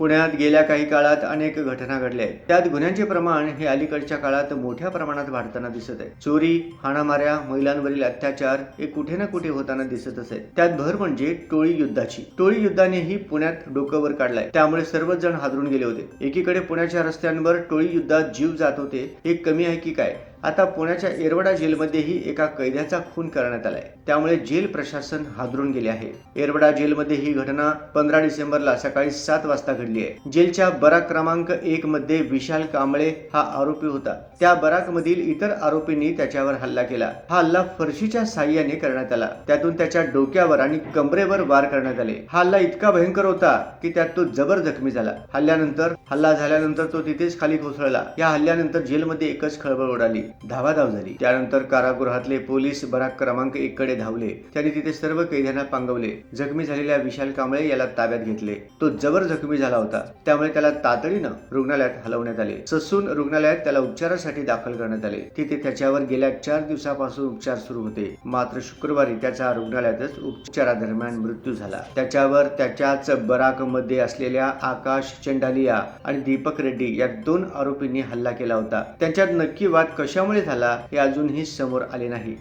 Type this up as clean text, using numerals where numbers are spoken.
पुण्यात गेल्या काही काळात अनेक घटना घडल्या आहेत. त्यात गुन्ह्यांचे प्रमाण हे अलीकडच्या काळात मोठ्या प्रमाणात वाढताना दिसत आहे. चोरी, हाणामाऱ्या, महिलांवरील अत्याचार हे कुठे ना कुठे होताना दिसतच आहे. त्यात भर म्हणजे टोळी युद्धाची. टोळी युद्धानेही पुण्यात डोकं वर काढलंय. त्यामुळे सर्वच जण हादरून गेले होते. एकीकडे पुण्याच्या रस्त्यांवर टोळी युद्धात जीव जात होते, हे कमी आहे की काय? आता पुण्याच्या येरवडा जेलमध्येही एका कैद्याचा खून करण्यात आलाय. त्यामुळे जेल प्रशासन हादरून गेले आहे. येरवडा जेलमध्ये ही घटना 15 डिसेंबरला सकाळी 7 वाजता घडली आहे. जेलच्या बराक क्रमांक 1 मध्ये विशाल कांबळे हा आरोपी होता. त्या बराक मधील इतर आरोपींनी त्याच्यावर हल्ला केला. हा हल्ला फरशीच्या साह्याने करण्यात आला. त्यातून त्याच्या डोक्यावर आणि कमरेवर वार करण्यात आले. हा हल्ला इतका भयंकर होता की त्यात तो जबर जखमी झाला. हल्ला झाल्यानंतर तो तिथेच खाली कोसळला. या हल्ल्यानंतर जेलमध्ये एकच खळबळ उडाली, धावाधाव झाली. त्यानंतर कारागृहातले पोलीस बराक क्रमांक 1 कडे धावले. त्यांनी तिथे सर्व कैद्यांना पांगवले. जखमी झालेल्या विशाल कांबळे याला ताब्यात घेतले. तो जबर जखमी झाला होता, त्यामुळे त्याला तातडीनं रुग्णालयात हलवण्यात आले. ससून रुग्णालयात त्याला उपचारासाठी दाखल करण्यात आले. तिथे त्याच्यावर गेल्या 4 दिवसापासून उपचार सुरू होते. मात्र शुक्रवारी त्याचा रुग्णालयातच उपचारादरम्यान मृत्यू झाला. त्याच्यावर त्याच्याच बराक मध्ये असलेल्या आकाश चंडालिया आणि दीपक रेड्डी या 2 आरोपींनी हल्ला केला होता. त्यांच्यात नक्की वाद कशामुळे झाला हे अजूनही समोर आले नाही.